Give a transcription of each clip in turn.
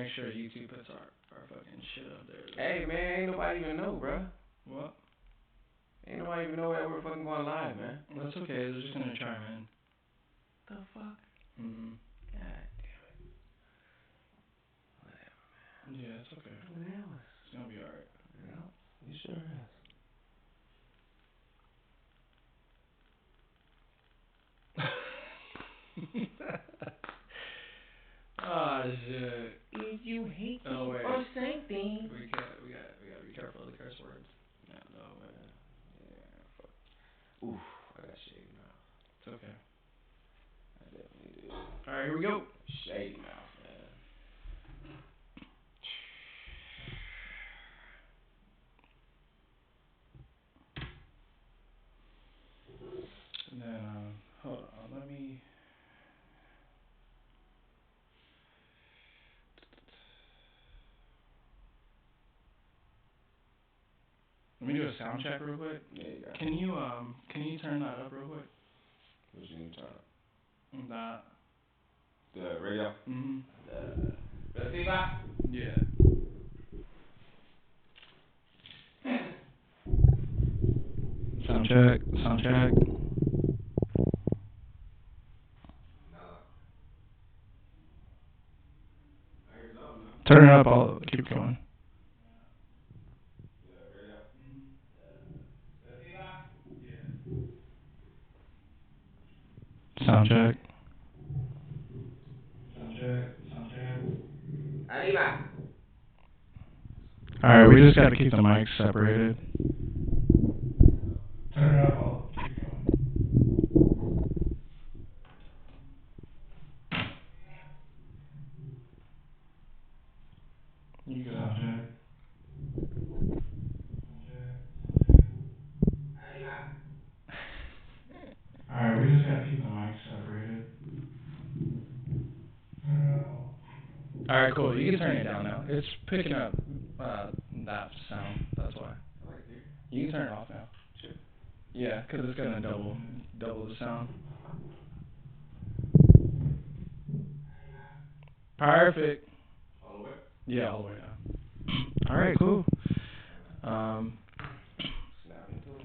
make sure YouTube puts our fucking shit up there. Hey, man, ain't nobody even know, bro. What? Ain't nobody even know that we're fucking going live, man. That's okay. They're just gonna chime in. The fuck? Mm-hmm. God damn it. Whatever, man. Yeah, it's okay. Whatever. It's gonna be alright. Yeah, you sure is. Oh shit. If you hate me wait. or something. We gotta be careful of the curse words. Yeah, no, man. Yeah, fuck. Oof, I got shady mouth. It's okay. I definitely do. Alright, here we go. Shady mouth, man. And then, hold on, let me do a sound check real quick. Yeah, you got it. Can you turn that up real quick? What you need to turn up? That. The radio? Mm-hmm. The feedback? Yeah. Sound check. Turn it up, I'll keep going. Sound check. Arriba. Alright, we just gotta keep the mics separated. Turn it up, I'll keep going. You go. Sound check. Alright, we just gotta keep the mics separated. Alright, cool. You can turn it down now. It's picking up that sound. That's why. You can turn it off now. Sure. Yeah, because it's gonna double the sound. Perfect. All the way? Yeah, all the way down. Alright, cool.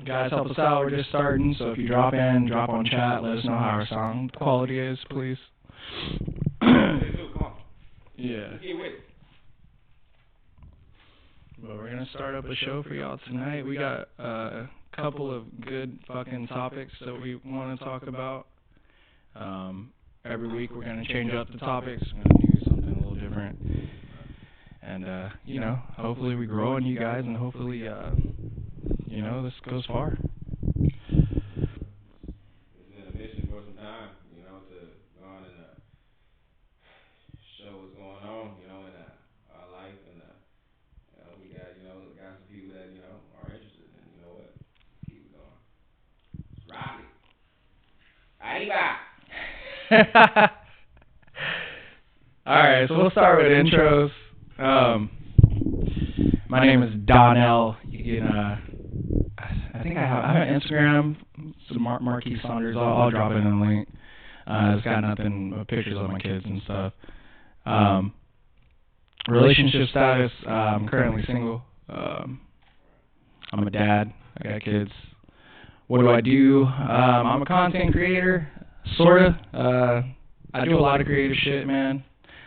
Guys, help us out. We're just starting, so if you drop on chat, let us know how our sound quality is, please. Yeah. But we're gonna start up a show for y'all tonight. We got a couple of good fucking topics that we want to talk about. Every week we're gonna change up the topics. We're gonna do something a little different. And hopefully we grow on you guys, and hopefully this goes far. It's been a mission for some time, to go on and show what's going on, in our life, and we got some people that are interested, and what, keep it going. Rock it. Arriba. All right, so we'll start with intros. My name is Donnell. You can, I think I have an Instagram. It's Marquis Saunders. I'll drop it in a link. It's got nothing but pictures of my kids and stuff. Relationship status. I'm currently single. I'm a dad. I got kids. What do I do? I'm a content creator, sorta. I do a lot of creative shit, man.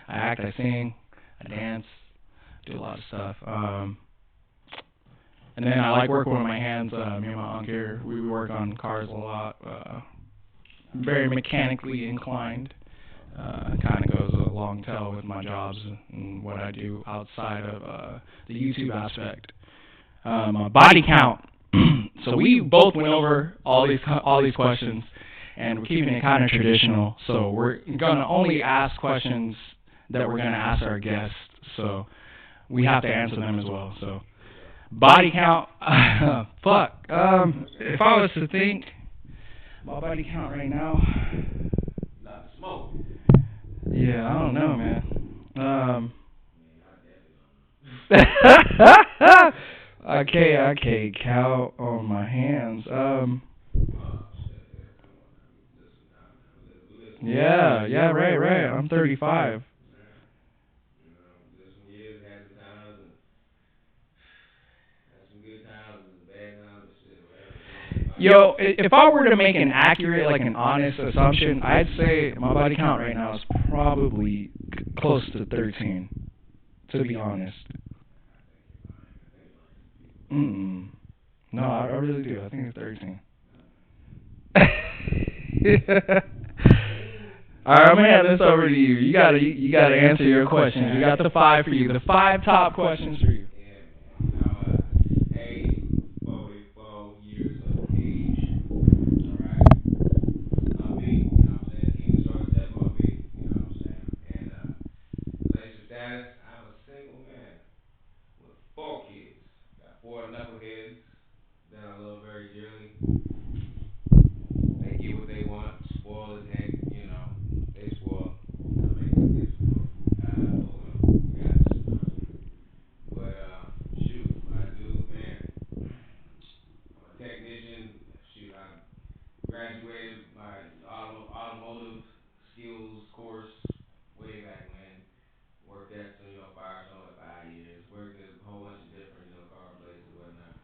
I act, I sing, I dance, do a lot of stuff. And then I like working with my hands. Me and my uncle here, we work on cars a lot. Very mechanically inclined. Kind of goes a long tail with my jobs and what I do outside of the YouTube aspect. Body count. So we both went over all these questions, and we're keeping it kind of traditional. So we're gonna only ask questions that we're gonna ask our guests. So we have to answer them as well. So body count. Fuck. If I was to think my body count right now. Not the smoke. Yeah, I don't know, man. I can't count on my hands. Yeah, right. I'm 35. Yo, if I were to make an accurate, like an honest assumption, I'd say my body count right now is probably close to 13. To be honest. Mm. No, I really do. I think it's 13. All right, I'm gonna hand this over to you. You gotta answer your questions. We got the 5 for you. The 5 top questions for you. Yeah, man. I'm age 44 years of age. All right. I'm B. You know what I'm saying? Keep it short and simple. I'm B. You know what I'm saying? And relationship status. I'm a single man with 4 kids. Got 4 knuckleheads that I love very dearly. They get what they want. Spoil as heck. You know. They spoil. I make them get spoiled. Oh well. You got this. But shoot, what I do, man. I'm a technician. Shoot, I graduated my automotive skills course way back when. Worked at Firestone for 5 years. Worked at a whole bunch of different car places and whatnot.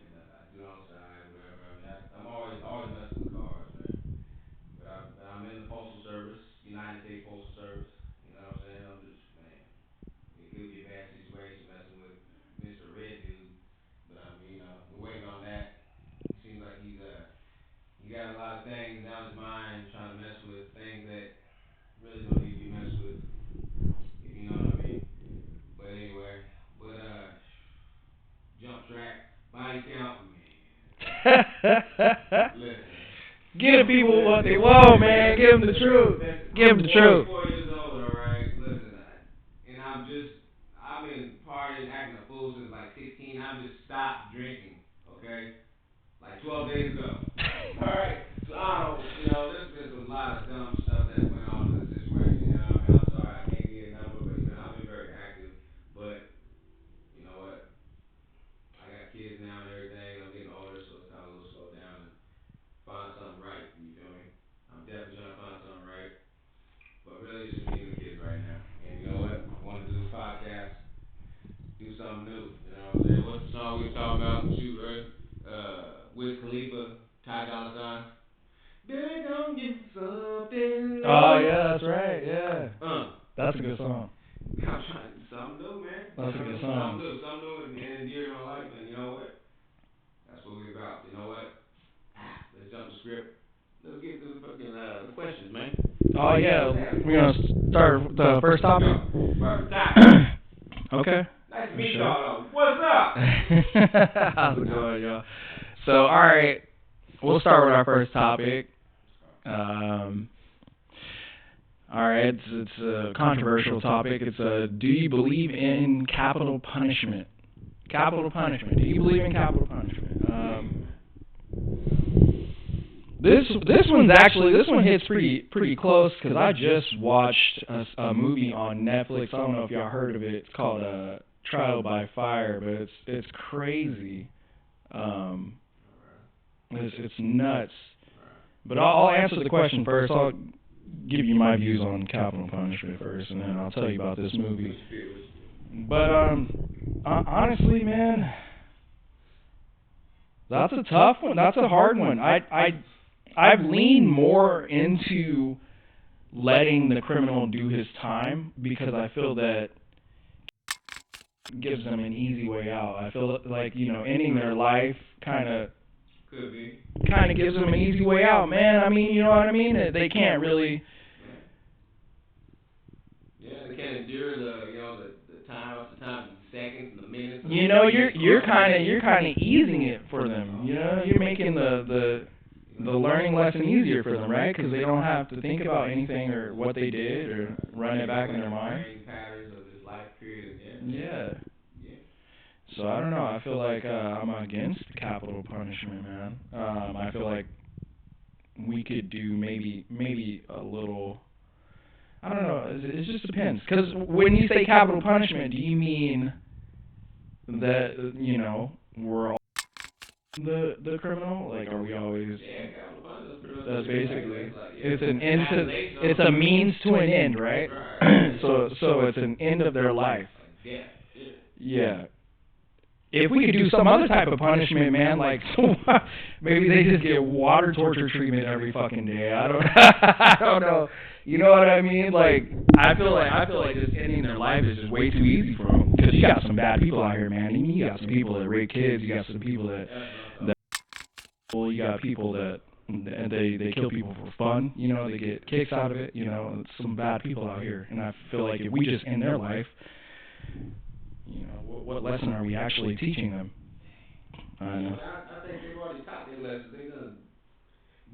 And I do it on the side, whatever. I mean, I'm always messing with cars, man. But I'm in the postal service, United States Postal Service. You know what I'm saying? I'm just man. It could be a bad situation messing with Mr. Red Dude. But I mean, we're waiting on that. It seems like he got a lot of things down his mind trying to mess with things that really don't need to be messed with. If you know what I mean. But anyway, jump track, body count, man. Listen. Give people what they want, man. Give them the truth. Give them the truth. 4 years old, all right. Listen, and I've been partying, acting a fool since like 16. I've just stopped drinking, okay? Like 12 days ago. All right. So I don't, there's been a lot of dumb stuff that went on in this situation. You know what I mean? I'm sorry, I can't get a number, but I've been very active. But you know what? I got kids now and everything. I'm getting older, so it's time to slow down and find something right. You feel me? I'm definitely trying to find something right. But really, it's just me and the kids right now. And you know what? I want to do this podcast, do something new. You know what I'm saying? What's the song we were talking about? Shoot, right? Wiz Khalifa, Ty Dolla $ign. Baby, don't get something. Oh yeah, that's right. Yeah. That's a good song. I'm trying to do something new, man. That's a good song. Something new and dear to my life. And you know what? That's what we're about. You know what? Let's jump the script. Let's get to the fucking the questions, man. Oh yeah, we're gonna start with the first topic. First topic. Okay. Nice to meet y'all. What's up? How's it going, y'all? So, all right, we'll start with our first topic. All right, it's a controversial topic. It's do you believe in capital punishment? Capital punishment. Do you believe in capital punishment? This one hits pretty close because I just watched a movie on Netflix. I don't know if y'all heard of it. It's called Trial by Fire, but it's crazy. It's nuts. But I'll answer the question first. I'll give you my views on capital punishment first, and then I'll tell you about this movie. But honestly, man, that's a tough one. That's a hard one. I've leaned more into letting the criminal do his time because I feel that gives them an easy way out. I feel like ending their life kind of gives them an easy way out, man. I mean, you know what I mean? They can't really. Yeah, they can't endure the time, the seconds, and the minutes. You're kind of easing it for them. You're making the learning lesson easier for them, right? Because they don't have to think about anything or what they did or run it back in their mind. Patterns of this life period. Yeah. So I don't know. I feel like I'm against capital punishment, man. I feel like we could do maybe a little. I don't know. It just depends. Because when you say capital punishment, do you mean that we're all the criminal? Like, are we always? Yeah, capital punishment. That's basically. It's an end to. It's a means to an end, right? So it's an end of their life. Yeah. Yeah. if we could do some other type of punishment, man, like so maybe they just get water torture treatment every fucking day. I don't I don't know. You know what I mean? Like I feel like just ending their life is just way too easy for them because you got some bad people out here, man. You got some people that rape kids. You got some people that you got people that and they kill people for fun. You know, they get kicks out of it. You know, some bad people out here, and I feel like if we just end their life, you know, what lesson are we actually teaching them? I think they've already taught their lessons. They done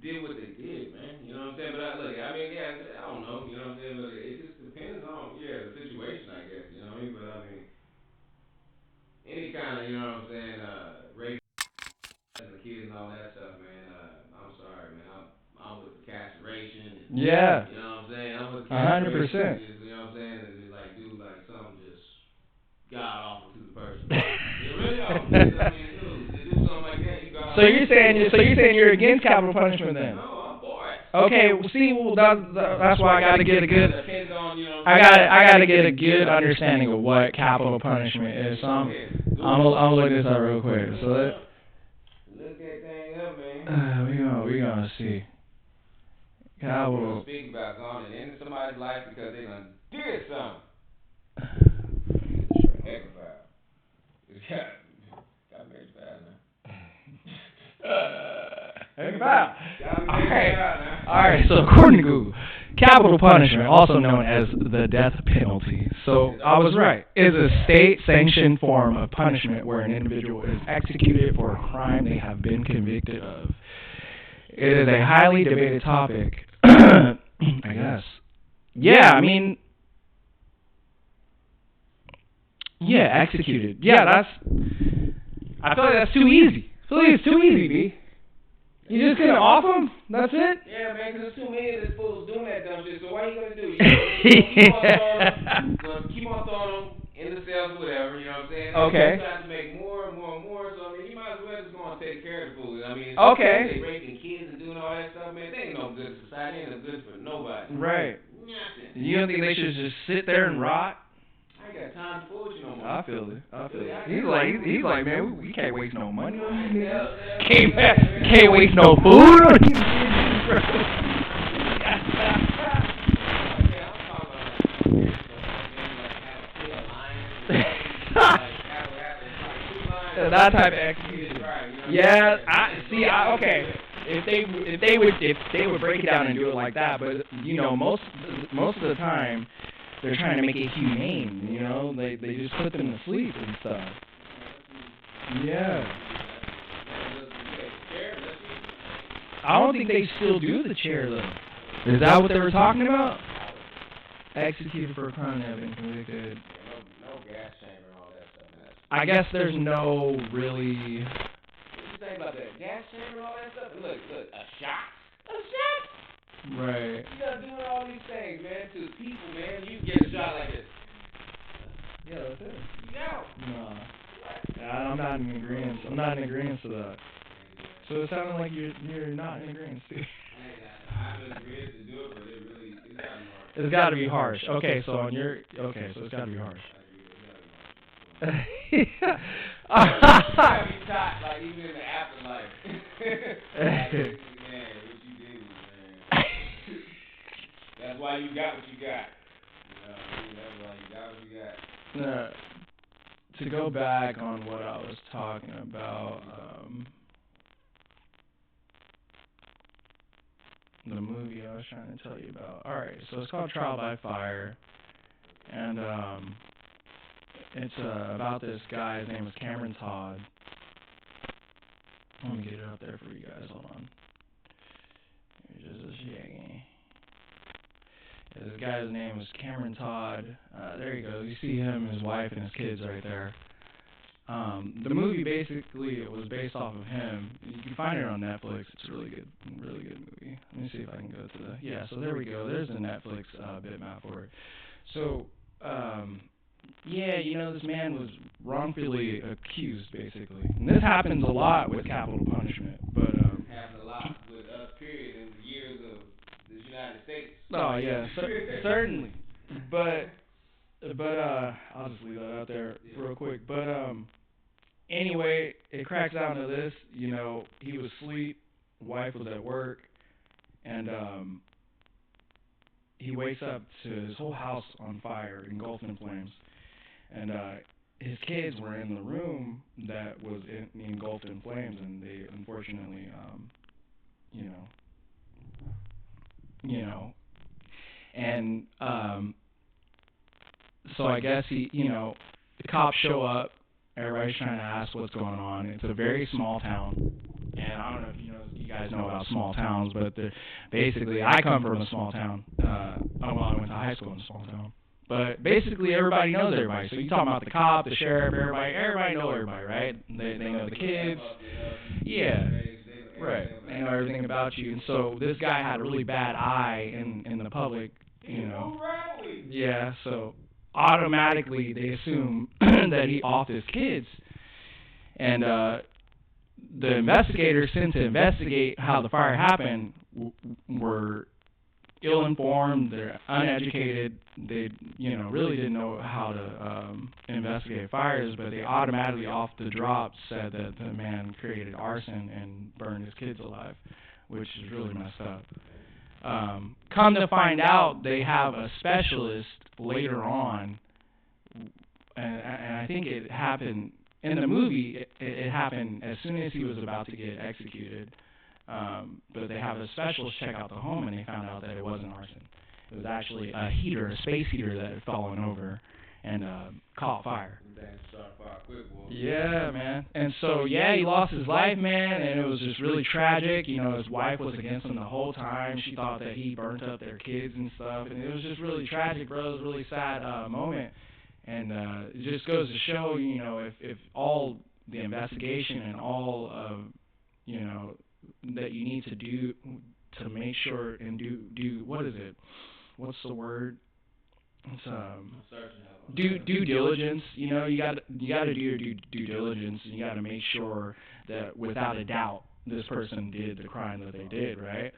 did what they did, man. You know what I'm saying? But I mean, yeah, I don't know. You know what I'm saying? But it just depends on, the situation, I guess. You know what I mean? But I mean, any kind of, you know what I'm saying, rape and the kids and all that stuff, man. I'm sorry, man. I'm with the castration. Yeah. You know what I'm saying? I'm with the 100%. You know what I'm saying? It's just like do like something just god awful to the person. You really are. I mean, to do something like that, you got. So you're saying you're against capital punishment then? No, I'm for it. Okay, well, see, that's why I got to get a good. Depends on, I got to get a good understanding of what capital punishment is. So I'm gonna look this up real quick. So look that thing up, man. we gonna see. Capital. Speak about going and ending somebody's life because they done did something. Heck about. It's got married fast now. Heck about. All right. So according to Google, capital punishment, also known as the death penalty. So I was right. Is a state-sanctioned form of punishment where an individual is executed for a crime they have been convicted of. It is a highly debated topic. I guess. Yeah, I mean. Yeah, executed. Yeah, that's. I feel like that's too easy. I feel like it's too easy, B. You just gonna off them? That's it? Yeah, man, because there's too many of these fools doing that dumb shit. So what are you gonna do? Keep on throwing them in the cells, whatever. You know what I'm saying? Okay. They're trying to make more and more and more. So I mean, you might as well just go and take care of the fools. I mean, okay. They raping kids and doing all that stuff, man. They ain't no good to society. They ain't no good for nobody. Right. Nothing. You don't think they should just sit there and rot? I ain't got time to fool you no more. I feel it. He's like, man, we can't waste no money on these niggas. Can't waste no food on these that type of execution. Yeah, okay. If they would break it down and do it like that, but you know, most of the time they're trying to make it humane, you know? They just put them to sleep and stuff. Yeah. I don't think they still do the chair though. Is that what they were talking about? Executed for a crime they have been convicted. No gas chamber and all that stuff. I guess there's no really. What you think about that gas chamber and all that stuff? Look, a shot. A shot. Right. You gotta do all these things, man, to people, man. You get a shot like this. Yeah, that's it. No. No. I'm not in agreement. I'm not in agreement to that. So it sounded like you're not in agreement too. I'm in agreement to do it, but it's got to be harsh. Okay, so on your so it's got to be harsh. It's gotta be shot, like even in the afterlife. Man, what you did, man. That's why you got what you got. You know, that's why you got what you got. To go back on what I was talking about, the movie I was trying to tell you about. Alright, so it's called Trial by Fire, and it's about this guy. His name is Cameron Todd. Let me get it up there for you guys. Hold on. Here's just a shaking. This guy's name is Cameron Todd. There you go. You see him, his wife, and his kids right there. The movie basically it was based off of him. You can find it on Netflix. It's a really good movie. Let me see if I can go to the so there we go. There's the Netflix bitmap for it. So you know, this man was wrongfully accused basically. And this happens a lot with capital punishment, but happens a lot with us period in the years of the United States. Oh yeah, certainly. But I'll just leave that out there real quick. But Anyway, it cracks down to this. He was asleep, wife was at work, and he wakes up to his whole house on fire, engulfed in flames, and his kids were in the room that was engulfed in flames, and they unfortunately, you know, you know, and so I guess the cops show up. Everybody's trying to ask what's going on. It's a very small town, and I don't know if you guys know about small towns, but basically I come from a small town. I went to high school in a small town, but basically everybody knows everybody. So you talking about the cop, the sheriff, everybody know everybody, right? They know the kids. Yeah, right. They know everything about you, and so this guy had a really bad eye in the public, Yeah, so automatically they assume that he offed his kids, and the investigators sent to investigate how the fire happened were ill-informed. They're uneducated. They really didn't know how to investigate fires, but they automatically off the drop said that the man created arson and burned his kids alive, which is really messed up. Come to find out, they have a specialist later on, and I think it happened in the movie. It happened as soon as he was about to get executed. But they have a specialist check out the home, and they found out that it wasn't arson. It was actually a heater, a space heater that had fallen over and caught fire. Yeah, man. And so, he lost his life, man, and it was just really tragic. His wife was against him the whole time. She thought that he burnt up their kids and stuff, and it was just really tragic, bro. It was a really sad moment. And it just goes to show, if all the investigation and all of, that you need to do to make sure and do what is it? What's the word? It's due diligence. You got to do your due diligence, and you got to make sure that without a doubt this person did the crime that they did, right?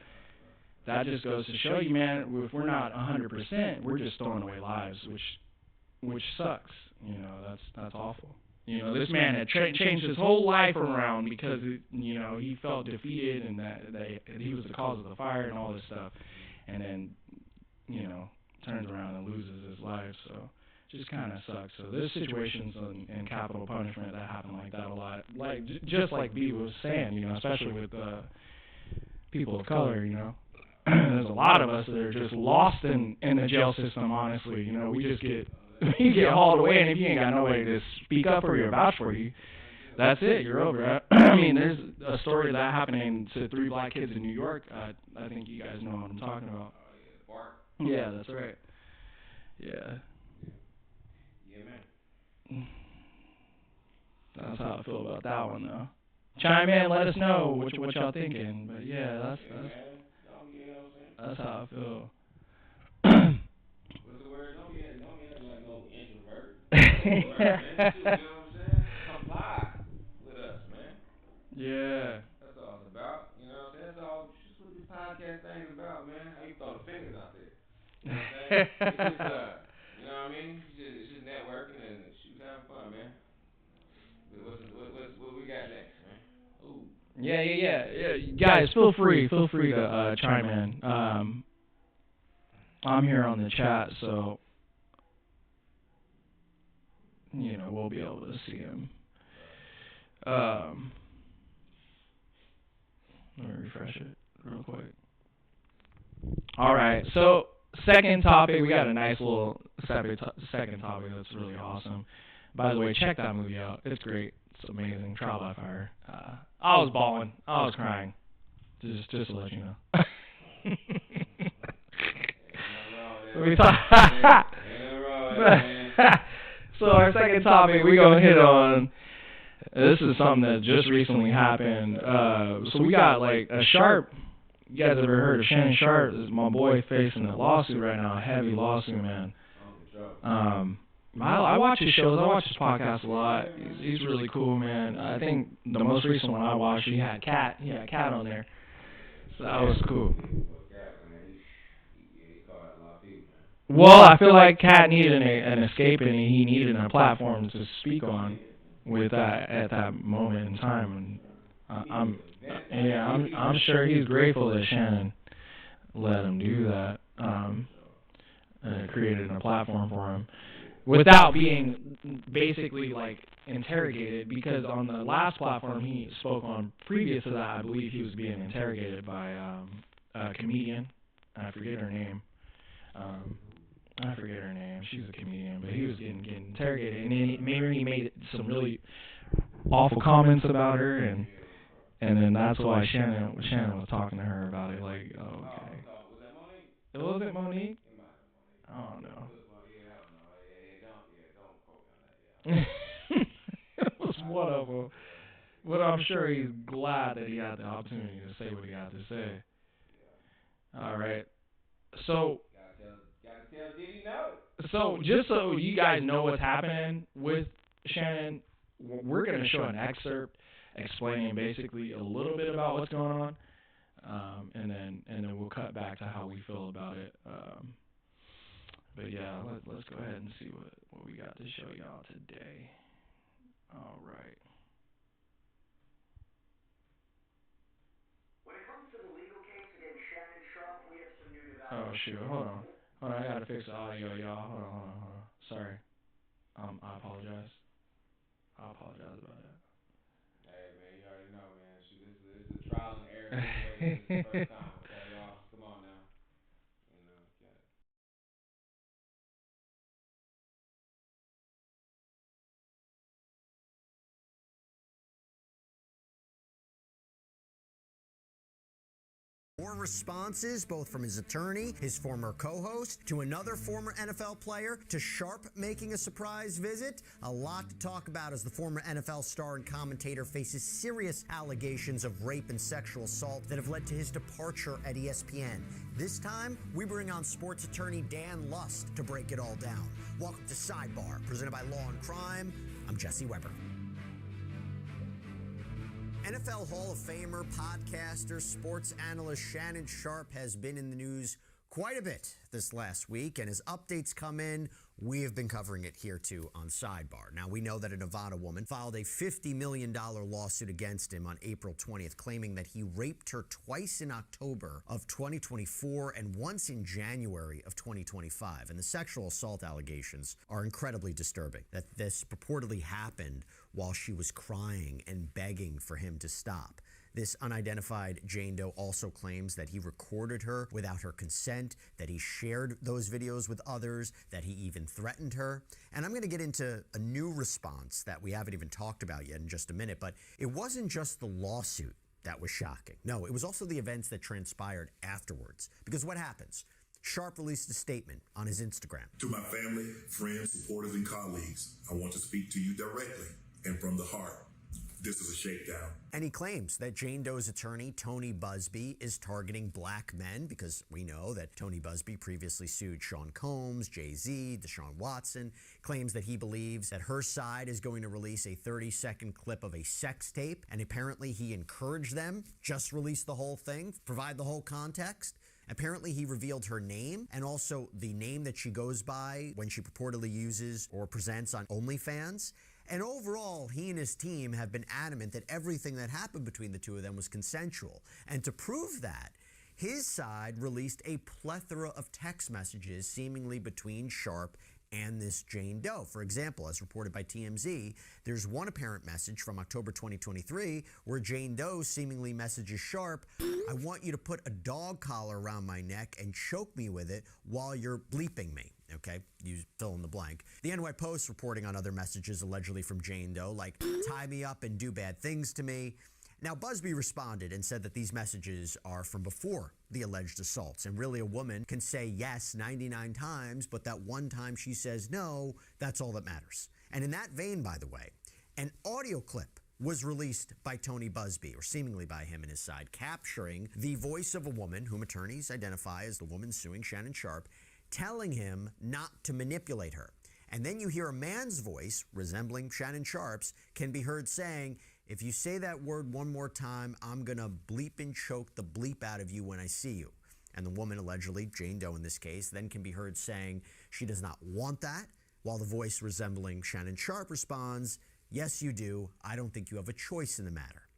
That just goes to show you, man, if we're not 100%, we're just throwing away lives, which sucks. That's awful. This man had changed his whole life around because he felt defeated and that he was the cause of the fire and all this stuff, and then turns around and loses his life. So just kind of sucks. So there's situations in capital punishment that happen like that a lot. Like just like B was saying, especially with people of color. There's a lot of us that are just lost in the jail system. Honestly, we just get. You get hauled away, and if you ain't got nobody to speak up for you or vouch for you, that's it. You're over. I mean, there's a story that happening to 3 black kids in New York. I think you guys know what I'm talking about. Yeah, that's right. Yeah. Yeah, man. That's how I feel about that one, though. Chime in, let us know what y'all thinking. But yeah, that's how I feel. Comply with us, man. Yeah. That's all it's about. That's all. Just what this podcast thing is about, man. How you throw the fingers out there. You know what I'm saying? It's just, you know what I mean? It's just networking and shoot, having fun, man. What we got next, man? Ooh. Yeah. Guys, feel free to chime in. I'm here on the chat, so we'll be able to see him. Let me refresh it real quick. All right, so second topic, we got a nice little second topic that's really awesome. By the way, check that movie out. It's great. It's amazing. Trial by Fire. I was bawling. I was crying. Just to let you know. Let me talk. So our second topic we're going to hit on, this is something that just recently happened. So we got like a Sharp. You guys ever heard of Shannon Sharp? This is my boy facing a lawsuit right now, a heavy lawsuit, man. I watch his shows. I watch his podcast a lot. He's really cool, man. I think the most recent one I watched, he had Cat on there. So that was cool. Well, I feel like Cat needed an escape and he needed a platform to speak on. with that at that moment in time. And I'm sure he's grateful that Shannon let him do that. Created a platform for him without being basically like interrogated, because on the last platform he spoke on previous to that, I believe he was being interrogated by a comedian. I forget her name. She's a comedian, but he was getting interrogated, and then he made some really awful comments about her, and then that's why Shannon was talking to her about it. Like, oh, okay. Was it Monique? I don't know. It was one of them. But I'm sure he's glad that he had the opportunity to say what he had to say. All right. So just so you guys know what's happening with Shannon, we're going to show an excerpt explaining basically a little bit about what's going on, and then we'll cut back to how we feel about it. But yeah, let's go ahead and see what we got to show y'all today. All right. When it comes to the legal case against Shannon Sharp, we have some new developments. Oh shoot, hold on, I gotta fix the audio, y'all. Hold on. Sorry. I apologize. About that. Hey man, you already know, man. This is a trial and error situation. This is the first time. Okay, y'all, come on now. You know, got it. More responses, both from his attorney, his former co-host, to another former NFL player, to Sharp making a surprise visit. A lot to talk about as the former NFL star and commentator faces serious allegations of rape and sexual assault that have led to his departure at ESPN. This time, we bring on sports attorney Dan Lust to break it all down. Welcome to Sidebar, presented by Law and Crime. I'm Jesse Weber. NFL Hall of Famer, podcaster, sports analyst Shannon Sharp has been in the news quite a bit this last week, and as updates come in, we have been covering it here too on Sidebar. Now, we know that a Nevada woman filed a $50 million lawsuit against him on April 20th, claiming that he raped her twice in October of 2024 and once in January of 2025. And the sexual assault allegations are incredibly disturbing, that this purportedly happened while she was crying and begging for him to stop. This unidentified Jane Doe also claims that he recorded her without her consent, that he shared those videos with others, that he even threatened her. And I'm going to get into a new response that we haven't even talked about yet in just a minute, but it wasn't just the lawsuit that was shocking. No, it was also the events that transpired afterwards. Because what happens? Sharp released a statement on his Instagram. To my family, friends, supporters, and colleagues, I want to speak to you directly and from the heart. This is a shakedown. And he claims that Jane Doe's attorney, Tony Busby, is targeting black men because we know that Tony Busby previously sued Sean Combs, Jay-Z, Deshaun Watson, claims that he believes that her side is going to release a 30-second clip of a sex tape, and apparently he encouraged them, just release the whole thing, provide the whole context. Apparently, he revealed her name and also the name that she goes by when she purportedly uses or presents on OnlyFans. And overall, he and his team have been adamant that everything that happened between the two of them was consensual. And to prove that, his side released a plethora of text messages seemingly between Sharp and this Jane Doe. For example, as reported by TMZ, there's one apparent message from October 2023 where Jane Doe seemingly messages Sharp, "I want you to put a dog collar around my neck and choke me with it while you're bleeping me." Okay, you fill in the blank. The NY Post reporting on other messages allegedly from Jane Doe, like, "Tie me up and do bad things to me." Now, Busby responded and said that these messages are from before the alleged assaults, and really a woman can say yes 99 times, but that one time she says no, that's all that matters. And in that vein, by the way, an audio clip was released by Tony Busby, or seemingly by him and his side, capturing the voice of a woman whom attorneys identify as the woman suing Shannon Sharp, telling him not to manipulate her. And then you hear a man's voice, resembling Shannon Sharp's, can be heard saying, "If you say that word one more time, I'm going to bleep and choke the bleep out of you when I see you." And the woman, allegedly, Jane Doe in this case, then can be heard saying she does not want that, while the voice resembling Shannon Sharp responds, Yes, you do. I don't think you have a choice in the matter.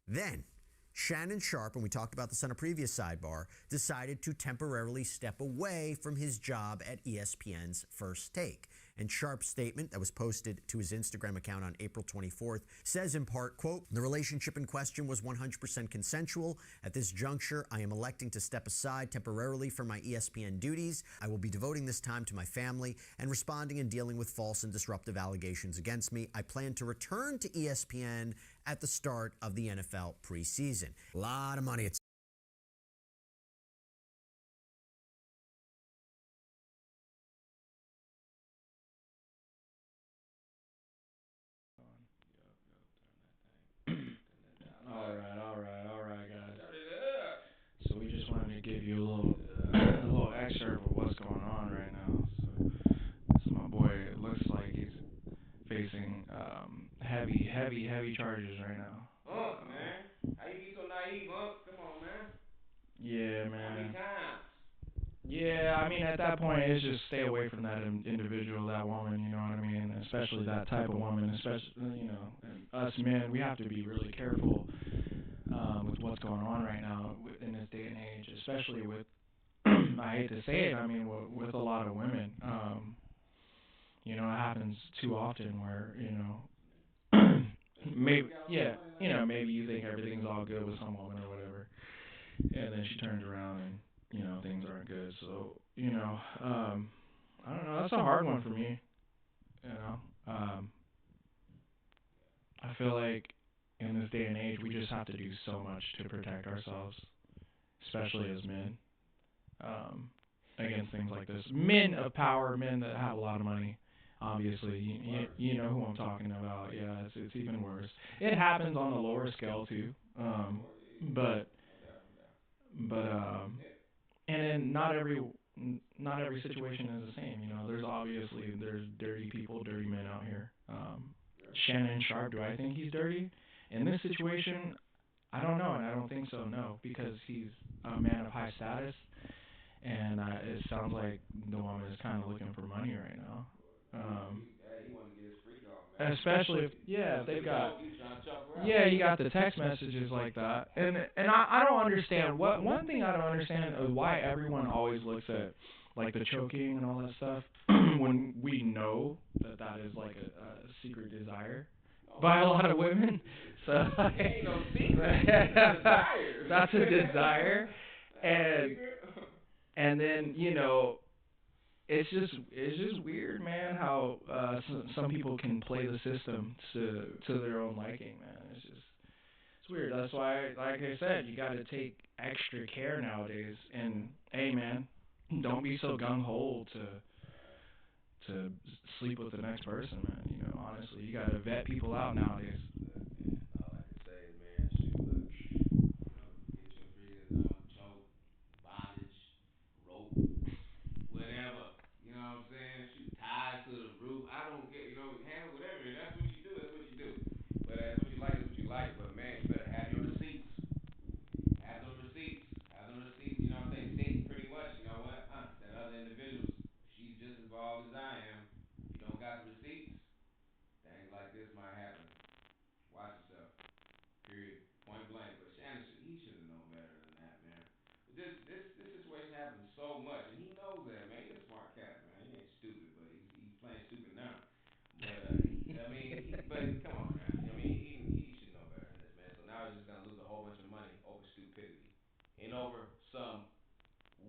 Then, Shannon Sharpe, and we talked about this on a previous sidebar, decided to temporarily step away from his job at ESPN's First Take. And Sharpe's statement that was posted to his Instagram account on April 24th says in part, quote, "The relationship in question was 100% consensual. At this juncture, I am electing to step aside temporarily from my ESPN duties. I will be devoting this time to my family and responding and dealing with false and disruptive allegations against me. I plan to return to ESPN at the start of the NFL preseason." A lot of money. It's All right, guys. So we just wanted to give you a little excerpt of what's going on right now. So my boy, it looks like he's facing heavy charges right now. Man. How you be so naive, Come on, man. Yeah, How many man. times? Yeah, I mean, at that point, it's just stay away from that individual, that woman, you know what I mean? Especially that type of woman, especially, and us men, we have to be really careful with what's going on right now in this day and age, especially with, I hate to say it, I mean, with a lot of women. It happens too often where, maybe, yeah, maybe you think everything's all good with some woman or whatever, and then she turns around and, things aren't good. So, I don't know, that's a hard one for me, you know. I feel like in this day and age, we just have to do so much to protect ourselves, especially as men, against things like this. Men of power, men that have a lot of money. Obviously, you know who I'm talking about. Yeah, it's even worse. It happens on the lower scale too, but and then not every situation is the same. There's dirty people, dirty men out here. Shannon Sharpe, do I think he's dirty? In this situation, I don't know, and I don't think so. No, because he's a man of high status, and it sounds like the woman is kind of looking for money right now. He wanted to get his freak off, man. Especially if they've got you got the text messages like that, and I don't understand one thing I don't understand is why everyone always looks at like the choking and all that stuff when we know that is like a secret desire by a lot of women. So ain't no secret. that's a desire, and then it's just weird, man, how some people can play the system to their own liking, man. It's weird. That's why, like I said, you got to take extra care nowadays. And hey, man, don't be so gung ho to sleep with the next person, man. Honestly, you got to vet people out nowadays. All I can say is, man, shoot, look, get your freaking choke, bondage, rope, whatever. You know what I'm saying? Shoot, ties to the roof. I don't get, handle whatever. That's what you do. That's what you do. But that's what you like. That's what you like. But man, you better have your receipts. Have them receipts. Have them receipts. You know what I'm saying? Stating pretty much. You know what? That other individual, she's just as involved as I am. If you don't got the receipts, things like this might happen. Watch yourself. Period. Point blank. But Shannon, he should have known better than that, man. But this situation happens so much, and he knows that, man. He's a smart cat, man. He ain't stupid, but he's playing stupid now. But but come on, man. He should know better than this, man. So now he's just gonna lose a whole bunch of money over stupidity, and over some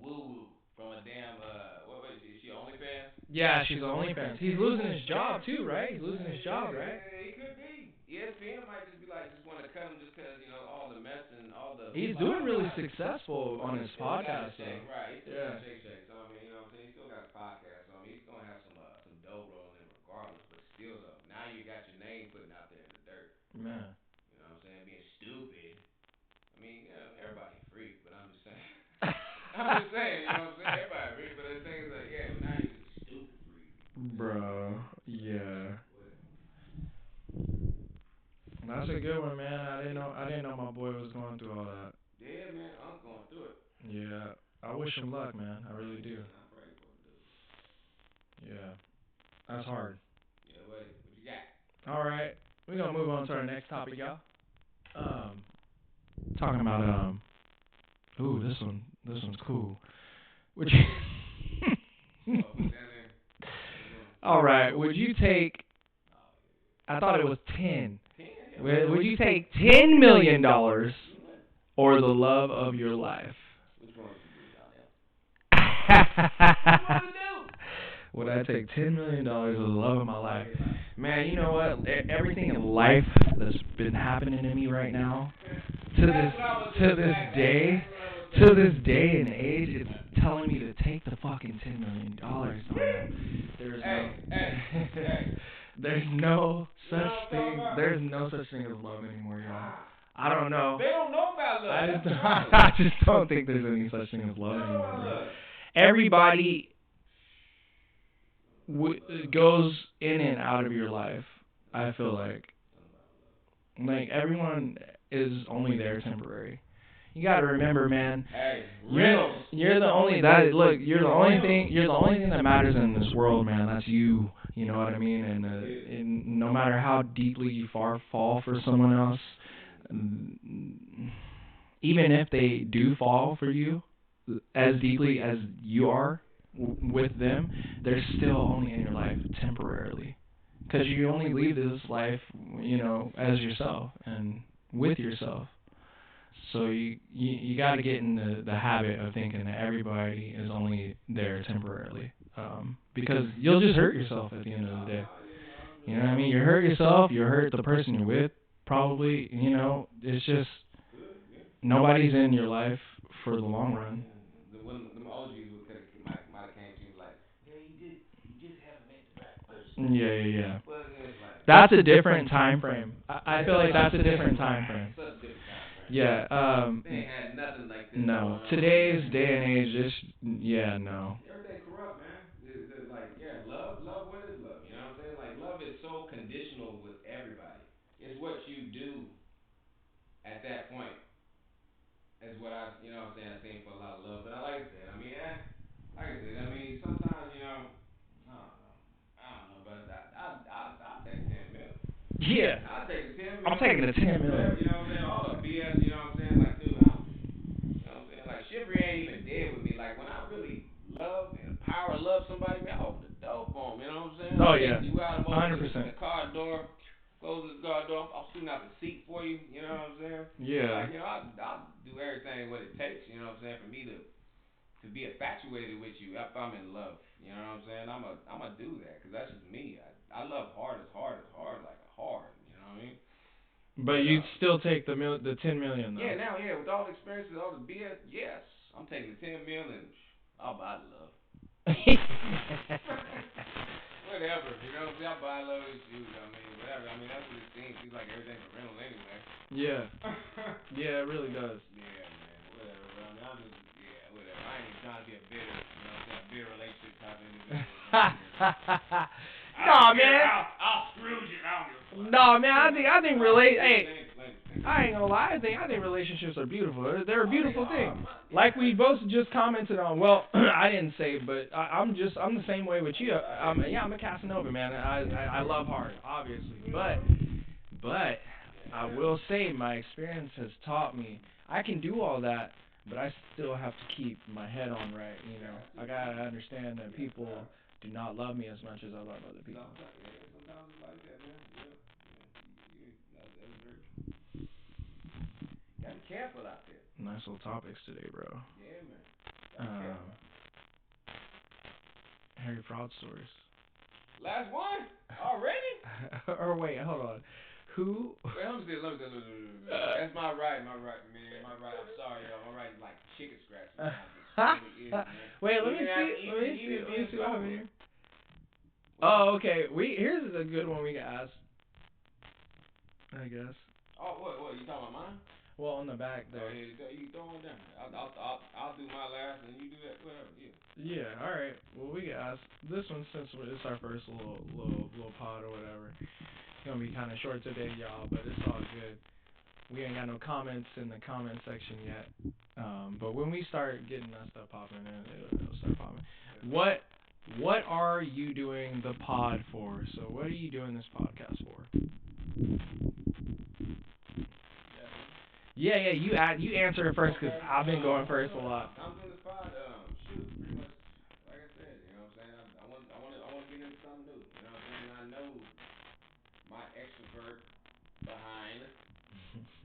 woo woo from a damn what was she? Is she OnlyFans? Yeah, she's OnlyFans. He's losing his job too, right? He's losing his job, right? He could be. ESPN might just be like, just want to cut him just because all the mess and all the. He's doing really successful on his podcast, though. Right. He's still Yeah. got Shake. So you know what I'm saying. He still got his podcast. So he's gonna have some dough rolling in regardless. But still though, now you got your name putting out there in the dirt. Man. You know what I'm saying? Being stupid. I mean, everybody freak, but I'm just saying. I'm just saying, you know what I'm saying? Everybody freak, but the thing is like, yeah, but now you're just a stupid freak. Bro, yeah. That's a good one, man. I didn't know my boy was going through all that. Yeah, man, I'm going through it. Yeah. I wish him luck, man. I really do. I pray for him, dude. Yeah. That's hard. Yeah, buddy. What you got? All right. we're gonna move on to our next topic, y'all. Talking about ooh, this one's cool. Would you? All right. Would you take? I thought it was 10. Would you take $10 million or the love of your life? Which one would you do? Would I take $10 million or the love of my life? Man, you know what? Everything in life that's been happening to me right now, to this day and age, it's telling me to take the fucking $10 million. There's no such thing. There's no such thing as love anymore, y'all. I don't know. They don't know about love. I just don't think there's any such thing as love anymore, bro. Everybody goes in and out of your life. I feel like everyone is only there temporary. You gotta remember, man. Hey, you're the only you're the only thing that matters in this world, man. That's you. You know what I mean? And no matter how deeply you fall for someone else, even if they do fall for you as deeply as you are with them, they're still only in your life temporarily. Because you only leave this life, as yourself and with yourself. So you got to get in the habit of thinking that everybody is only there temporarily. Because you'll just hurt yourself at the end of the day. You know what I mean? You hurt yourself, you hurt the person you're with, probably, it's just, nobody's in your life for the long run. The OGs might have came to you like, yeah, you just haven't met the right person. Yeah. Well, it's like, that's a different time frame. I feel like that's a different time frame. Such a different time frame. Yeah. They ain't had nothing like this. No. Today's day and age, no. Everything corrupt, man. It's like, yeah, love, what is love? You know what I'm saying? Like, love is so conditional with everybody. It's what you do at that point. Is what I've seen for a lot of love. But like I said, sometimes, I don't know, but I'll take 10 mil. Yeah. I'll take the 10 mil. I'm taking the 10 mil. You know what I'm saying? All the BS, you know what I'm saying? Like, dude, you know what I'm saying? Like, chivalry ain't even dead with me. Like, when I really love and power love somebody, man, I open the door for them, you know what I'm saying? Oh, yeah. You out of 100%. The car door, close the car door, I'll shooting out the seat for you, you know what I'm saying? Yeah. Like, I'll do everything what it takes, you know what I'm saying, for me to be infatuated with you if I'm in love, you know what I'm saying? I'm gonna do that, because that's just me. I love hard, like hard, you know what I mean? But you'd still take the 10 million, though. Yeah, with all the experiences, all the BS, yes. I'm taking the 10 million, I'll buy the love. Whatever, you know what I'm saying? I'll buy love and shoes, whatever. That's what it seems. Seems like everything's a rental anyway. Yeah. Yeah, it really does. Yeah, man, whatever. But I'm just, whatever. I ain't even trying to be a bitter, you know what I'm saying, a bitter relationship type of individual. Nah, man. I'll screw you. I don't give a fuck. No, man. I think I ain't gonna lie. I think relationships are beautiful. They're a beautiful thing. Like we both just commented on. Well, I didn't say, but I'm the same way with you. I'm a Casanova, man. I love hard, obviously, but I will say my experience has taught me I can do all that, but I still have to keep my head on right. I gotta understand that people do not love me as much as I love other people. Sometimes it's like that, man. That's very true. Gotta be careful out there. Nice little topics today, bro. Yeah, man. Harry Fraud stories. Last one? Already? Or wait, hold on. Who? Wait, let me see. That's my right, man. I'm sorry, y'all. My right is like chicken scratch. Wait, let me see what happened here. Oh, okay. Here's a good one we can ask, I guess. Oh, what? You talking about mine? Well, on the back there. Oh, yeah, you throw one down. I'll do my last, and you do that. Whatever. Yeah. Yeah. All right. Well, we can ask this one since it's our first little pod or whatever. It's gonna be kind of short today, y'all, but it's all good. We ain't got no comments in the comment section yet. But when we start getting that stuff popping, it'll start popping. What are you doing the pod for? So what are you doing this podcast for? Yeah, you answer it first because I've been going first a lot. I'm doing this pod. Shoot, pretty much, like I said, you know what I'm saying. I want to get into something new. You know what I'm saying. I know my extrovert behind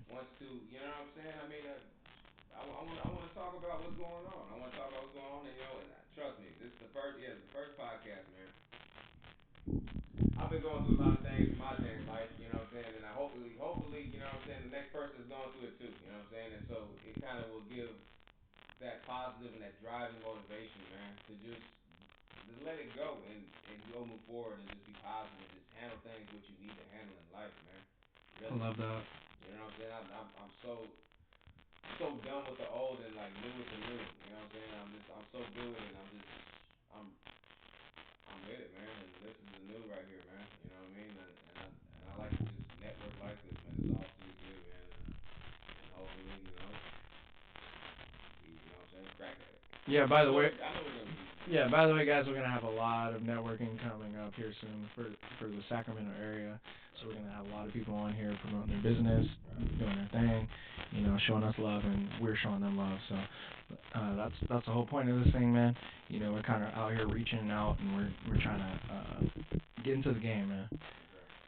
wants to. You know what I'm saying. I mean, I want to talk about what's going on. I want to talk about what's going on, and you know, and trust me, this is the first. Yeah, it's the first podcast, man. I've been going through a lot of things in my day life, you know what I'm saying, and hopefully, you know what I'm saying, the next person is going through it too, you know what I'm saying, and so it kind of will give that positive and that driving motivation, man, to just let it go and go move forward and just be positive and just handle things what you need to handle in life, man. I Really, love that. you know what I'm saying? I'm so done with the old and like new with the new. You know what I'm saying? I'm so good with it. I'm I'm with it, man. And this is the new right here, man. You know what I mean? And I like to just network like this, man. It's all pretty good, man. And hopefully, you know what I'm saying, crack at it. Yeah, by the way, I know we're gonna be. guys, we're gonna have a lot of networking coming up here soon for the Sacramento area. So we're gonna have a lot of people on here promoting their business, doing their thing, you know, showing us love, and we're showing them love. So that's the whole point of this thing, man. You know, we're kind of out here reaching out, and we're trying to get into the game, man.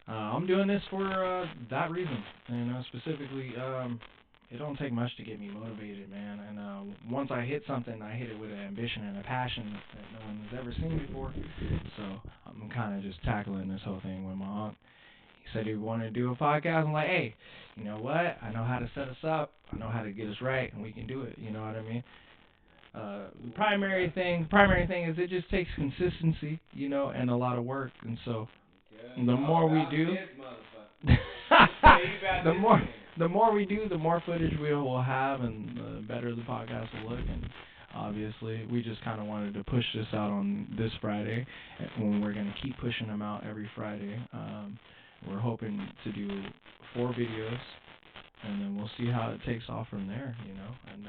I'm doing this for that reason, you know, specifically. It don't take much to get me motivated, man. And once I hit something, I hit it with an ambition and a passion that no one has ever seen before. So I'm kind of just tackling this whole thing with my uncle. He said he wanted to do a podcast. I'm like, hey, you know what? I know how to set us up. I know how to get us right, and we can do it. You know what I mean? The primary thing is it just takes consistency, you know, and a lot of work. And so the more we do, the more we do, the more footage we'll have, and the better the podcast will look. And obviously, we just kind of wanted to push this out on this Friday, when we're going to keep pushing them out every Friday. We're hoping to do 4 videos, and then we'll see how it takes off from there, you know. And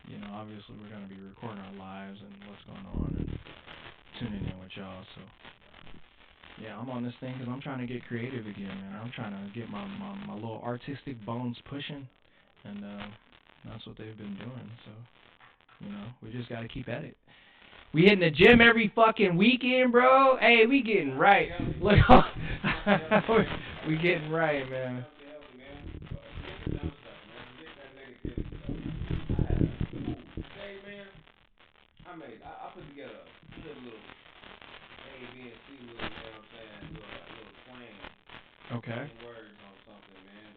you know, obviously, we're going to be recording our lives and what's going on and tuning in with y'all. So yeah, I'm on this thing because I'm trying to get creative again, man. I'm trying to get my little artistic bones pushing, and that's what they've been doing. So, you know, we just got to keep at it. We hitting the gym every fucking weekend, bro. Hey, we getting right. Look, we getting right, man. I put together a little A, B, and C little, you know what I'm saying, little plan. Okay. Words on something, man.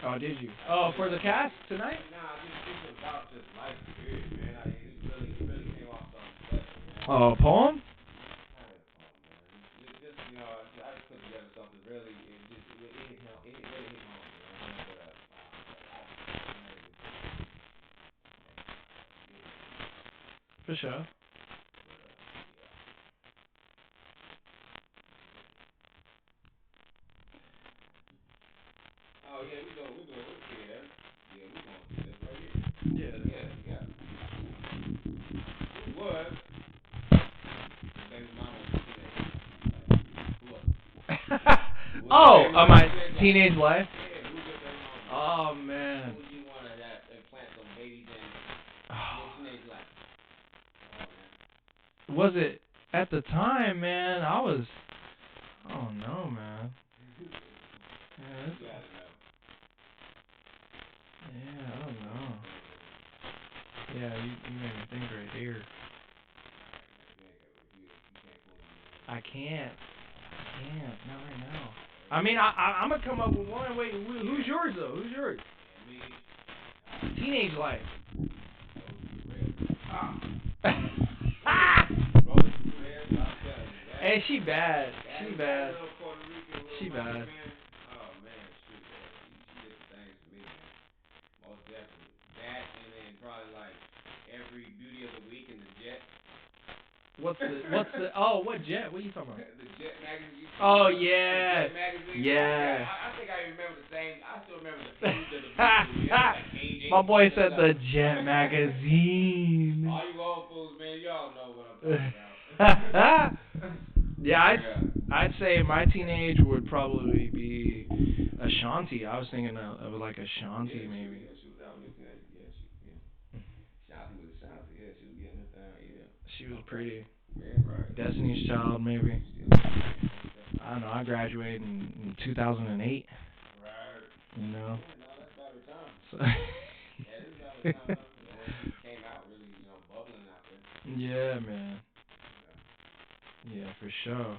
Oh, did you? Oh, for the cast tonight? Nah, just about just life, period, man. It really came off something special, man. Oh, a poem? Not a poem, man. Just you know, I just put together something really. It really hit home, you know what I mean? But For sure. Oh yeah, we doing yeah. Yeah, we going through this right here. Yeah. Who was baby mama My teenage life? Yeah, who's your baby mama? Oh, man. Who you want to implant some babies in your teenage life? Oh, man. Was it at the time, man? I don't know, man. Yeah, I don't know. Yeah, you made me think right here. I can't. Not right now. I mean, I'm gonna come up with one. Wait, who's yours though? Who's yours? Teenage life. Hey, she bad. She bad. Oh man, shoot, she did some things for me, man. Most definitely. That and then probably like every beauty of the week in the Jet. What Jet? What are you talking about? The Jet magazine. Oh yeah. The Jet magazine. Yeah. I think I remember the same. I still remember the page of the movie. My boy said the Jet magazine. All you old fools, man, y'all know what I'm talking about. Yeah, I'd say my teenage would probably be Ashanti. I was thinking of like Ashanti maybe. She was out looking at Shanti was Shanti. Yeah, she was getting her thing. Yeah. She was pretty. Yeah, right. Destiny's Child maybe. Still, I don't know. I graduated in 2008. right. You know. Yeah, no, that's about her time. So Yeah, this is about her time. When she came out, really, bubbling out there. yeah, man. Yeah, for sure. Sure.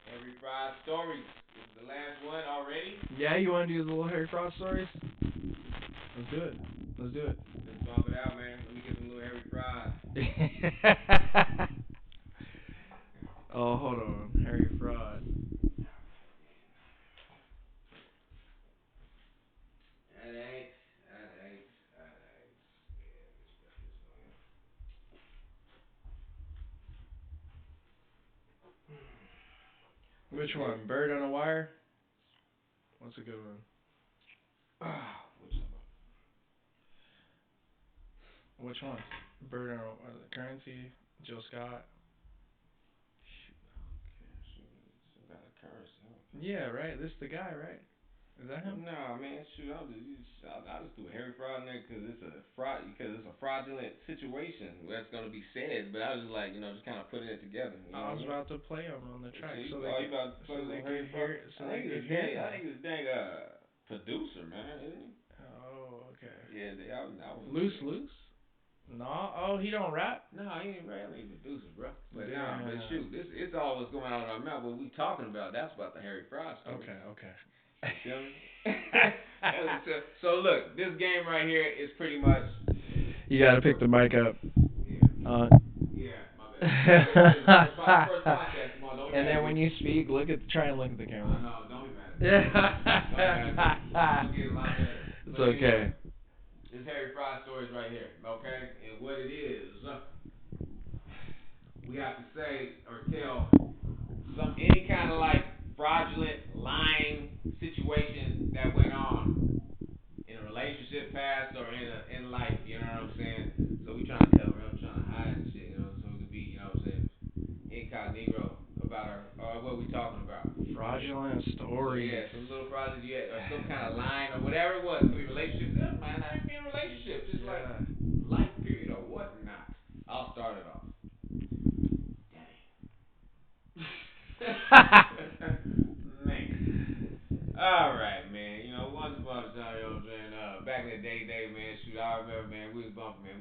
Henry Fry's stories. This is the last one already. Yeah, you want to do the little Harry Frost stories? Let's do it. Let's do it. Let's bump it out, man. Let me get some little Harry Fries. Oh, hold on. Harry Fraud. That ain't. Which one? Bird on a Wire? What's a good one? Which one? Bird on a Currency? Jill Scott? Some kind of currency. Yeah, right. This is the guy, right? Is that him? Nah, man, shoot, I just do a Harry Fraud in there because it's a fraudulent situation that's gonna be said. But I was just like, just kind of putting it together. I was about to play him on the track, So you about to play some Harry Fraud? I think it's dang producer, man, isn't he? Oh, okay. Yeah, I was Loose. No, oh, he don't rap. No, he ain't rap, he producer, bro. But yeah. but shoot, it's all what's going on in our mouth. What we talking about? That's about the Harry Fraud story. Okay. You feel me? So look, this game right here is pretty much. You gotta pick the mic up. Yeah, my bad. First podcast, come on, don't and then when you speak, try and look at the camera. No, don't be mad. Yeah. Don't get a lot better. It's okay. This Harry Fraud story is right here, okay? And what it is, we have to say or tell any kind of like fraudulent, lying situation that went on in a relationship past or in life, you know what I'm saying? So we trying to cover up, trying to hide and shit, so we can be, what I'm saying, incognito about what we talking about. Fraudulent stories. So, yeah, some little fraudulent, or some kind of lying or whatever it was. It could be relationship. It might not even be a relationship, just like life period or whatnot. I'll start it off. Man. Alright, man. Once upon a time, you know what I'm saying? Back in the day, man, shoot, I remember, man, we was bumping, man.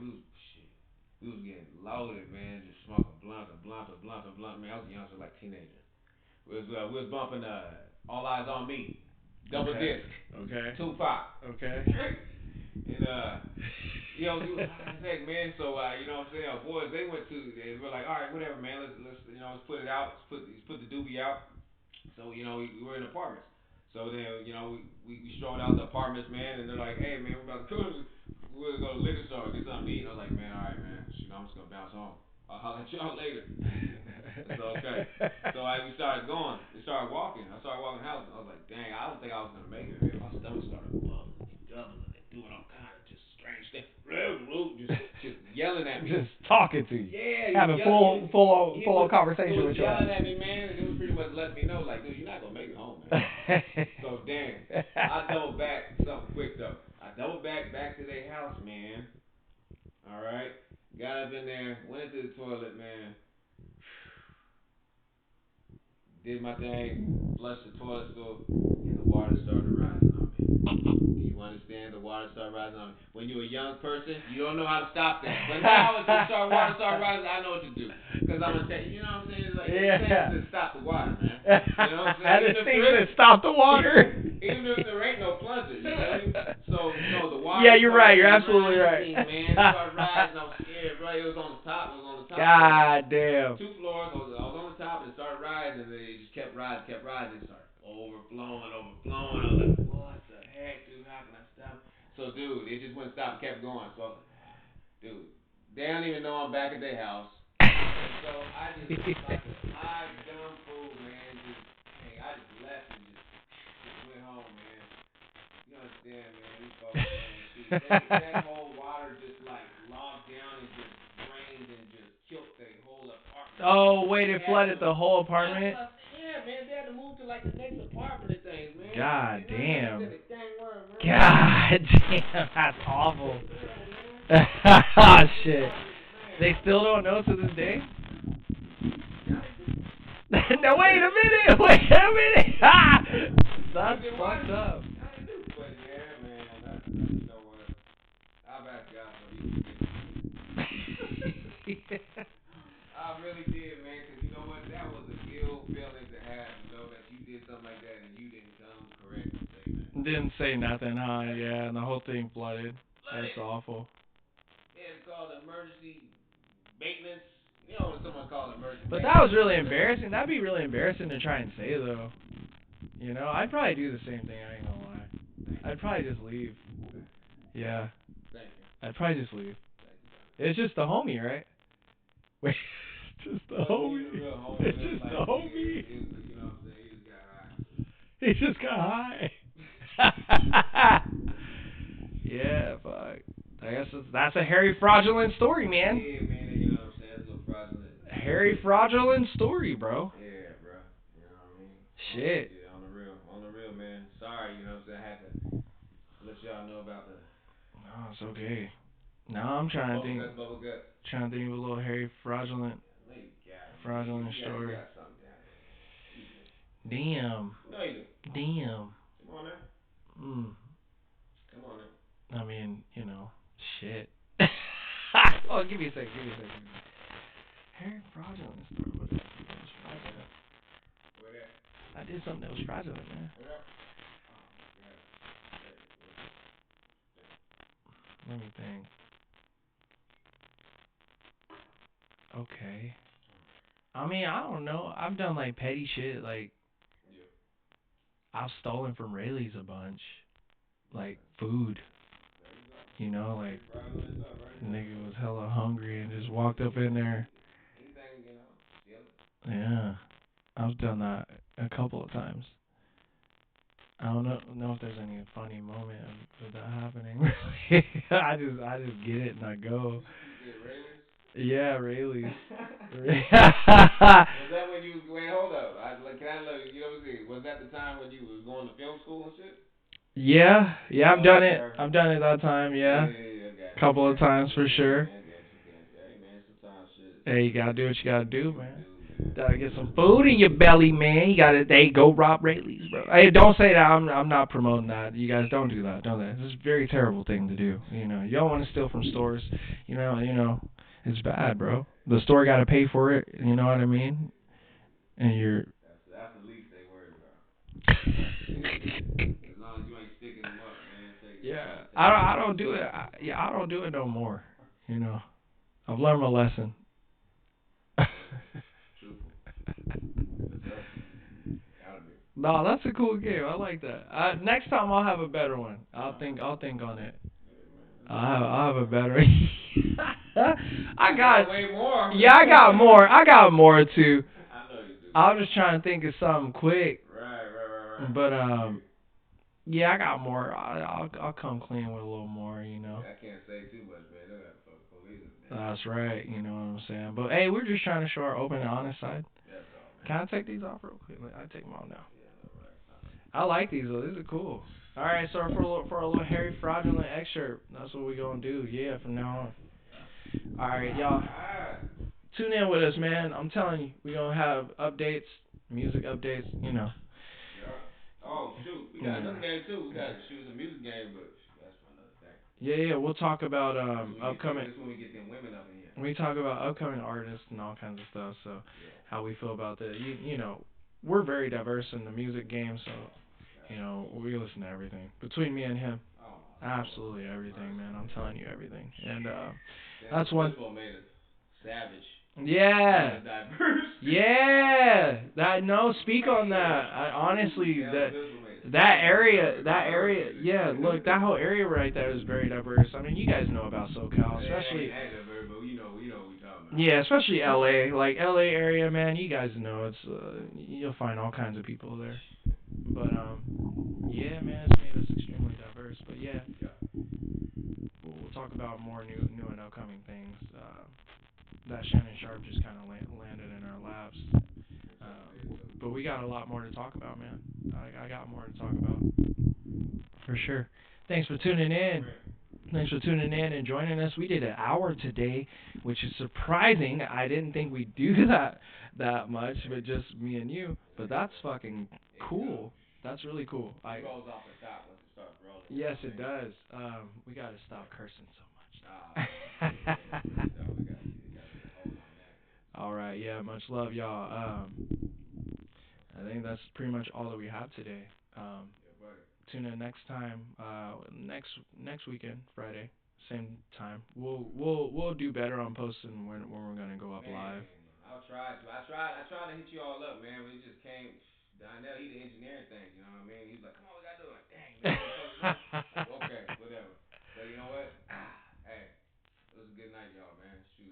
We was getting loaded, man, just smoking blunt, man. I was a youngster, like teenager. We was bumping All Eyes on Me. Double disc. Okay. Tupac. Okay. And heck, man. So you know what I'm saying? Boys, they were like, all right, whatever, man. Let's put it out. Let's put the doobie out. So we were in apartments. So then we strolled out the apartments, man, and they're like, hey, man, we're about to go. We're gonna go to the liquor store, get something to eat. And I was like, man, all right, man. Shoot, I'm just gonna bounce home. I'll holler at y'all later. So okay. So we started going. We started walking. I started walking the house. I was like, dang, I don't think I was gonna make it. Man. My stomach started bubbling and doubling and doing all kinds of just strange things. Just yelling at me. Just talking to you. Yeah. Having full conversation with you. Yelling at me, man, and it was pretty much letting me know, like, dude, you're not gonna make it home, man. So damn. I doubled back. Something quick though. I doubled back to their house, man. All right. Got up in there, went into the toilet, man. Did my thing, flushed the toilet stool, and the water started rising on me. Do you understand? The water started rising on me. When you're a young person, you don't know how to stop that. But now when water started rising, I know what to do. Because I'm going to tell you, you know what I'm saying? It's like, things to stop the water, man. You know what I'm saying? Things that stop the water. Even if there ain't no plunger, you know what I mean? So, the water. Yeah, you're right. You're absolutely right. Man, it started rising. I was scared, bro. It was on the top. God damn. 2 floors. I was on the top and it started rising. And it just kept rising. It started overflowing. I was like, what the heck, dude? How can I stop? So, dude, it just wouldn't stop. It kept going. So, dude, they don't even know I'm back at their house. So, I just, like a high dumb fool, man. I just left and just went home, man. You understand, man? These folks, man. That whole water just, like, logged down and just drained and just killed the whole apartment. Oh, wait, it flooded the whole apartment? Yeah, man, they had to move to like the next apartment and things, man. God damn. Man. God damn, that's awful. Oh, shit. They still don't know to this day? No, wait a minute. Wait a minute. Ah, that's fucked up. But yeah, man, you know what? I've asked God for you. I really did, man, because you know what? That was a ill feeling to have, you know, that you did something like that and you didn't come correct and say that. Didn't say nothing, huh? Yeah, and the whole thing flooded. That's awful. Yeah, it's called emergency maintenance. You know what someone calls emergency But maintenance. that was really embarrassing. That'd be really embarrassing to try and say, though. You know, I'd probably do the same thing, I ain't gonna lie. I'd probably just leave. Yeah. Thank you. I'd probably just leave. It's just the homie, right? Wait, just the homie. It's just the homie. You know what I'm saying? He just got high. Yeah, fuck. I guess that's a hairy fraudulent story, man. Yeah, man, you know what I'm saying? It's a little fraudulent. Hairy fraudulent story, bro. Yeah, bro. You know what I mean? Shit. Yeah, on the real, man. Sorry, you know what I'm saying? I had to let y'all know about the. No, it's okay. Now I'm trying to think. Bubble gut. Trying to think of a little hairy fraudulent story. Got something down there. Damn. No, you do. Damn. Come on now. Come on now. I mean, you know, shit. Oh, give me a second. Hairy fraudulent story. What is fraudulent? Where that? I did something that was fraudulent, man. Let me think. Okay. I mean, I don't know. I've done like petty shit. Like, I've stolen from Rayleigh's a bunch. Like, food. You know, like, the nigga was hella hungry and just walked up in there. Yeah. I've done that a couple of times. I don't know if there's any funny moment of that happening. I just get it and I go. Yeah, Rayleigh's. Was that when you wait? Hold up. Can I know? You know what I'm saying? Was that the time when you was going to film school and shit? Yeah, I've done it. I've done it that time. Yeah, couple of times for sure. Hey, you gotta do what you gotta do, man. Gotta get some food in your belly, man. You gotta, go rob Rayleigh's, bro. Hey, don't say that. I'm not promoting that. You guys don't do that. Don't do that. This is a very terrible thing to do. You know, you don't want to steal from stores. You know, it's bad, bro. The store gotta pay for it. You know what I mean? And you're. That's the least they worry about. As long as you ain't sticking them up, man. Yeah, I don't do it. I don't do it no more. You know, I've learned my lesson. No, that's a cool game. I like that. Next time I'll have a better one. I'll think on it. I'll have a better. I got way more. Yeah, I got more. I got more too. I know you do. I'm just trying to think of something quick. Right. But yeah, I got more. I'll come clean with a little more, you know. I can't say too much, man. They got fucking police. That's right. You know what I'm saying. But hey, we're just trying to show our open and honest side. That's all, man. Can I take these off real quick? I take them off now. I like these though. These are cool. All right, so for a little hairy fraudulent excerpt, that's what we gonna do. Yeah, from now on. All right, y'all. Tune in with us, man. I'm telling you, we gonna have updates, music updates. You know. Yeah. Oh shoot, we got another game too. We got to choose a music game, but that's for another day. Yeah. We'll talk about upcoming. This when we get them women up in here. We talk about upcoming artists and all kinds of stuff. So, how we feel about that. You know, we're very diverse in the music game, so. You know, we listen to everything. Between me and him, absolutely everything, man. I'm telling you everything. And that's one. Savage. Yeah. Diverse. Yeah. Speak on that. Honestly, that area. Yeah. Look, that whole area right there is very diverse. I mean, you guys know about SoCal, especially. You know what we talking about. Yeah, especially LA. Like LA area, man. You guys know it's. You'll find all kinds of people there. But yeah, man, it's made us extremely diverse. But yeah, we'll talk about more new and upcoming things. that Shannon Sharp just kind of landed in our laps. But we got a lot more to talk about, man. I got more to talk about. For sure. Thanks for tuning in. Thanks for tuning in and joining us. We did an hour today, which is surprising. I didn't think we'd do that much, but just me and you. But that's fucking cool. That's really cool. It rolls off the top once it starts rolling. Yes, it does. We gotta stop cursing so much. All right, yeah, much love, y'all. I think that's pretty much all that we have today. Tune in next time, next weekend, Friday, same time. We'll do better on posting when we're gonna go up live. I'll try to. I tried to hit you all up, man. We just came. Donnell, he the engineering things, you know what I mean? He's like, come on, we gotta do it. Like, dang, man. Okay, whatever. But you know what? Hey, it was a good night, y'all, man. Shoot,